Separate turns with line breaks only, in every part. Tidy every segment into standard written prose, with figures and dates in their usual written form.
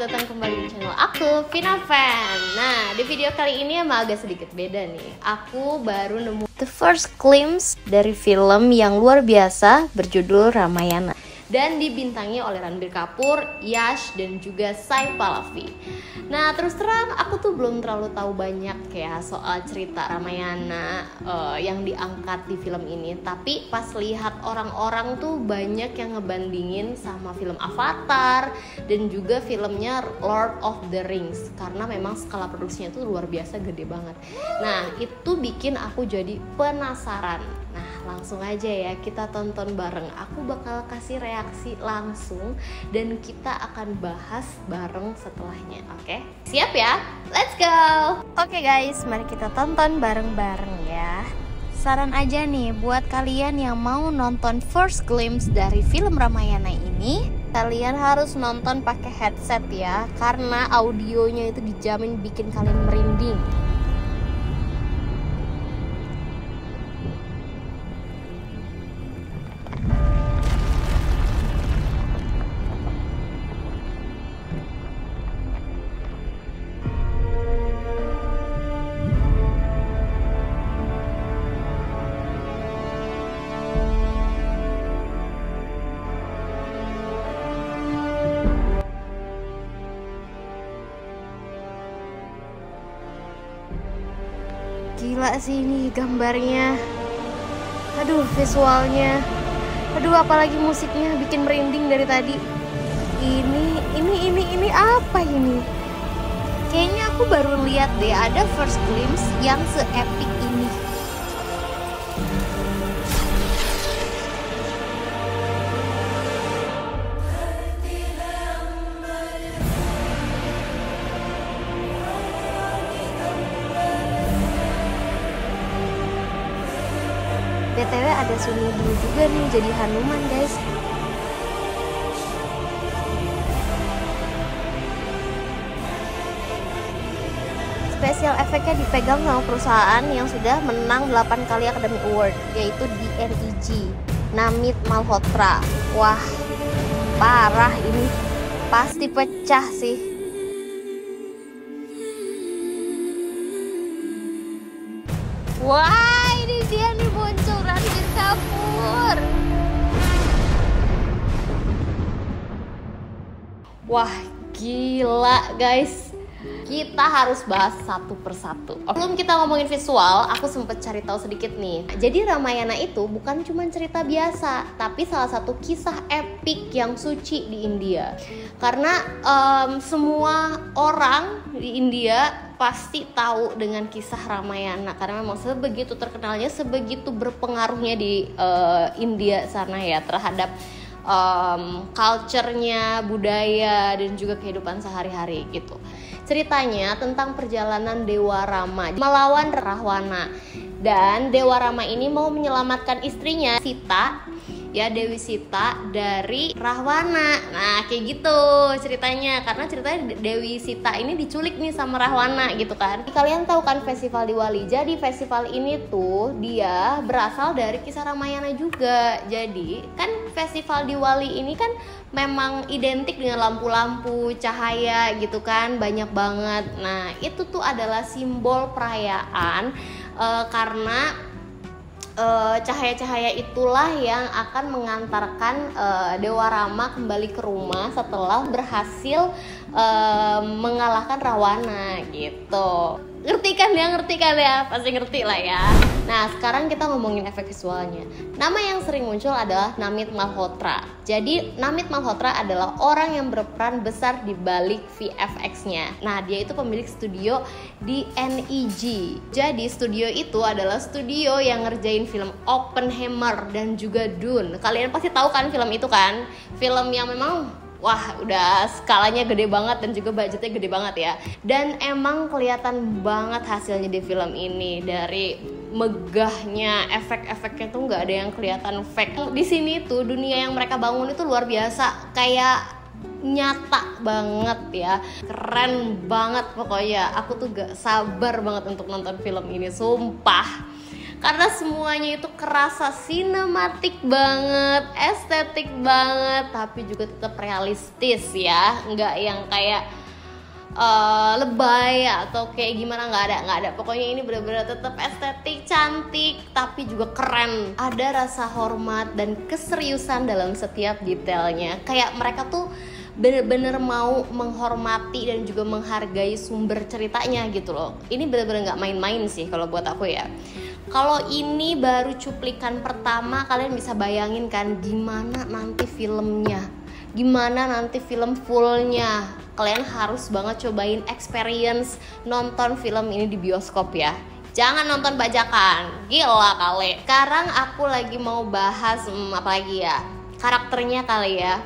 selamat datang kembali di channel aku, Vina Fan. Nah, di video kali ini emang agak sedikit beda nih. Aku baru nemu the first glimpse dari film yang luar biasa berjudul Ramayana dan dibintangi oleh Ranbir Kapoor, Yash, dan juga Sai Pallavi. Nah, terus terang aku tuh belum terlalu tahu banyak ya soal cerita Ramayana yang diangkat di film ini. Tapi pas lihat orang-orang tuh banyak yang ngebandingin sama film Avatar dan juga filmnya Lord of the Rings, karena memang skala produksinya tuh luar biasa gede banget. Nah, itu bikin aku jadi penasaran. Nah, langsung aja ya kita tonton bareng. Aku bakal kasih reaksi langsung dan kita akan bahas bareng setelahnya. Oke? Siap ya? Let's go! Oke guys, mari kita tonton bareng-bareng ya. Saran aja nih buat kalian yang mau nonton first glimpse dari film Ramayana ini, kalian harus nonton pakai headset ya, karena audionya itu dijamin bikin kalian merinding. Gila sih ini gambarnya. Aduh, visualnya. Aduh, apalagi musiknya bikin merinding dari tadi. Ini apa ini? Kayaknya aku baru lihat deh ada first glimpse yang se-epic ini. BTW ada Sunyi Blue juga nih jadi Hanuman guys. Special efeknya dipegang sama perusahaan yang sudah menang 8 kali Academy Award, yaitu DNEG, Namit Malhotra. Wah, parah ini, pasti pecah sih. Wah, ini dia nih muncul Ranbir Kapoor. Wah, gila guys. Kita harus bahas satu persatu. Sebelum kita ngomongin visual, aku sempet cari tahu sedikit nih. Jadi Ramayana itu bukan cuma cerita biasa, tapi salah satu kisah epik yang suci di India. Karena semua orang di India pasti tahu dengan kisah Ramayana, karena memang sebegitu terkenalnya, sebegitu berpengaruhnya di India sana ya terhadap culture-nya, budaya, dan juga kehidupan sehari-hari gitu. Ceritanya tentang perjalanan Dewa Rama melawan Rahwana, dan Dewa Rama ini mau menyelamatkan istrinya Sita, ya Dewi Sita, dari Rahwana. Nah kayak gitu ceritanya, karena ceritanya Dewi Sita ini diculik nih sama Rahwana gitu kan. Kalian tahu kan festival Diwali, jadi festival ini tuh dia berasal dari kisah Ramayana juga. Jadi kan festival Diwali ini kan memang identik dengan lampu-lampu, cahaya gitu kan, banyak banget. Nah itu tuh adalah simbol perayaan karena cahaya-cahaya itulah yang akan mengantarkan Dewa Rama kembali ke rumah setelah berhasil mengalahkan Rahwana gitu. Ngerti kan ya? Pasti ngerti lah ya. Nah, sekarang kita ngomongin efek visualnya. Nama yang sering muncul adalah Namit Malhotra. Jadi, Namit Malhotra adalah orang yang berperan besar di balik VFX-nya. Nah, dia itu pemilik studio DNEG. Jadi, studio itu adalah studio yang ngerjain film Oppenheimer dan juga Dune. Kalian pasti tahu kan film itu kan? Film yang memang wah, udah skalanya gede banget dan juga budgetnya gede banget ya. Dan emang kelihatan banget hasilnya di film ini. Dari megahnya, efek-efeknya tuh nggak ada yang kelihatan fake. Di sini tuh dunia yang mereka bangun itu luar biasa, kayak nyata banget ya, keren banget pokoknya. Aku tuh gak sabar banget untuk nonton film ini, sumpah. karena semuanya itu kerasa sinematik banget, estetik banget, tapi juga tetap realistis ya, nggak yang kayak lebay atau kayak gimana, nggak ada. Pokoknya ini benar-benar tetap estetik, cantik, tapi juga keren. Ada rasa hormat dan keseriusan dalam setiap detailnya. Kayak mereka tuh bener-bener mau menghormati dan juga menghargai sumber ceritanya gitu loh. Ini bener-bener nggak main-main sih kalau buat aku ya. Kalau ini baru cuplikan pertama, kalian bisa bayangin kan gimana nanti filmnya, gimana nanti film fullnya. Kalian harus banget cobain experience nonton film ini di bioskop ya. Jangan nonton bajakan, gila kali. Sekarang aku lagi mau bahas apa lagi ya, karakternya kali ya,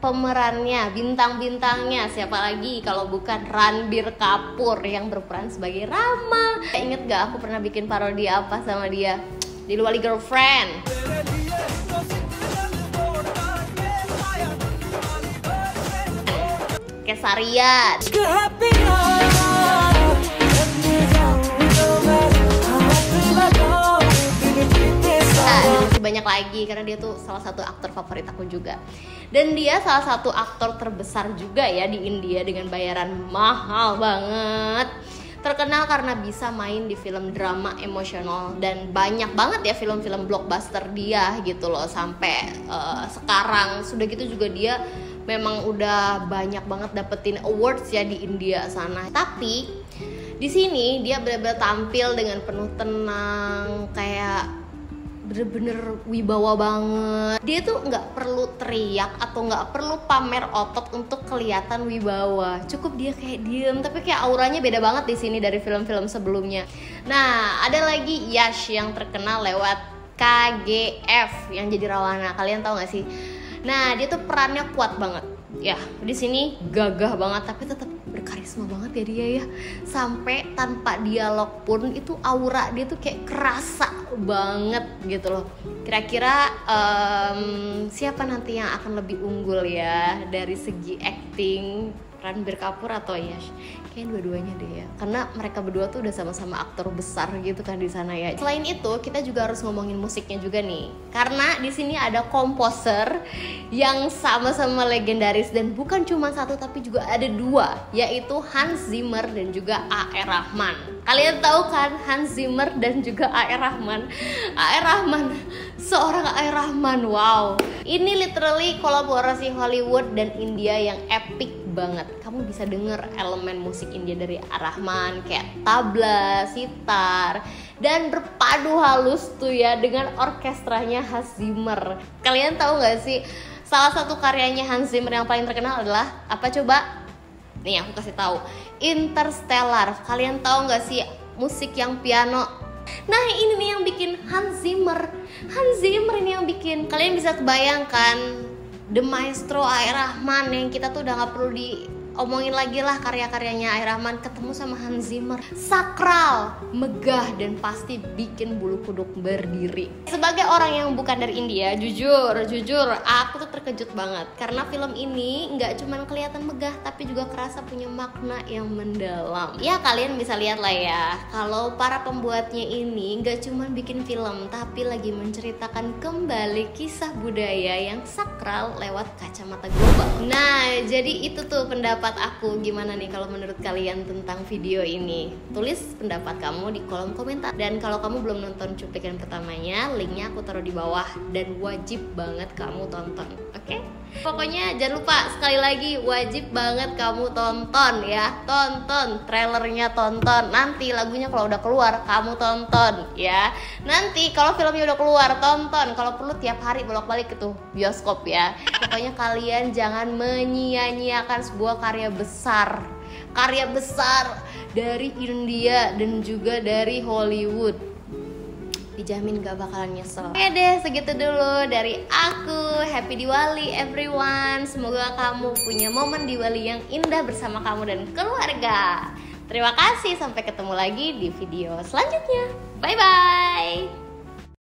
pemerannya, bintang-bintangnya. Siapa lagi kalau bukan Ranbir Kapoor yang berperan sebagai Rama. Ingat gak aku pernah bikin parodi apa sama dia di Diwali Girlfriend? Kesarian. Masih banyak lagi karena dia tuh salah satu aktor favorit aku juga. Dan dia salah satu aktor terbesar juga ya di India dengan bayaran mahal banget. Terkenal karena bisa main di film drama emosional dan banyak banget ya film-film blockbuster dia gitu loh sampai sekarang. Sudah gitu juga dia memang udah banyak banget dapetin awards ya di India sana. Tapi di sini dia benar-benar tampil dengan penuh tenang, kayak bener-bener wibawa banget. Dia tuh nggak perlu teriak atau nggak perlu pamer otot untuk kelihatan wibawa. Cukup dia kayak diem, tapi kayak auranya beda banget di sini dari film-film sebelumnya. Nah, ada lagi Yash yang terkenal lewat KGF yang jadi Rawana. Kalian tahu nggak sih? Nah, dia tuh perannya kuat banget. Ya, di sini gagah banget tapi tetap berkarisma banget ya dia ya. Sampai tanpa dialog pun itu aura dia tuh kayak kerasa banget gitu loh. Kira-kira siapa nanti yang akan lebih unggul ya dari segi acting, Ranbir Kapoor atau Yash? Kayaknya dua-duanya deh ya, karena mereka berdua tuh udah sama-sama aktor besar gitu kan di sana ya. Selain itu kita juga harus ngomongin musiknya juga nih, karena di sini ada komposer yang sama-sama legendaris dan bukan cuma satu tapi juga ada dua, yaitu Hans Zimmer dan juga A.R. Rahman. Kalian tahu kan Hans Zimmer dan juga A.R. Rahman? A.R. Rahman, seorang A.R. Rahman, wow. Ini literally kolaborasi Hollywood dan India yang epic banget. Kamu bisa denger elemen musik India dari Ar-Rahman kayak tabla, sitar, dan berpadu halus tuh ya dengan orkestranya Hans Zimmer. Kalian tahu nggak sih salah satu karyanya Hans Zimmer yang paling terkenal adalah apa coba? Nih aku kasih tahu, Interstellar. Kalian tahu nggak sih musik yang piano? Nah ini nih yang bikin Hans Zimmer. Hans Zimmer ini yang bikin. Kalian bisa kebayangkan The Maestro A.R. Rahman yang kita tuh udah gak perlu diomongin lagi lah karya-karyanya A.R. Rahman ketemu sama Hans Zimmer. Sakral, megah, dan pasti bikin bulu kuduk berdiri. Sebagai orang yang bukan dari India, jujur aku tuh terkejut banget karena film ini gak cuman kelihatan megah tapi juga kerasa punya makna yang mendalam. Ya kalian bisa lihat lah ya, kalau para pembuatnya ini gak cuman bikin film tapi lagi menceritakan kembali kisah budaya yang sakral lewat kacamata global. Nah, jadi itu tuh pendapat aku. Gimana nih kalau menurut kalian tentang video ini? Tulis pendapat kamu di kolom komentar. Dan kalau kamu belum nonton cuplikan pertamanya, linknya aku taruh di bawah dan wajib banget kamu tonton. Oke? Pokoknya jangan lupa, sekali lagi wajib banget kamu tonton ya. Tonton trailernya, tonton. Nanti lagunya kalau udah keluar kamu tonton ya. Nanti kalau filmnya udah keluar tonton. Kalau perlu tiap hari bolak-balik ke tuh bioskop ya. Pokoknya kalian jangan menyia-nyiakan sebuah karya besar dari India dan juga dari Hollywood. Dijamin gak bakalan nyesel. Oke deh, segitu dulu dari aku. Happy Diwali everyone. Semoga kamu punya momen Diwali yang indah bersama kamu dan keluarga. Terima kasih, sampai ketemu lagi di video selanjutnya. Bye bye.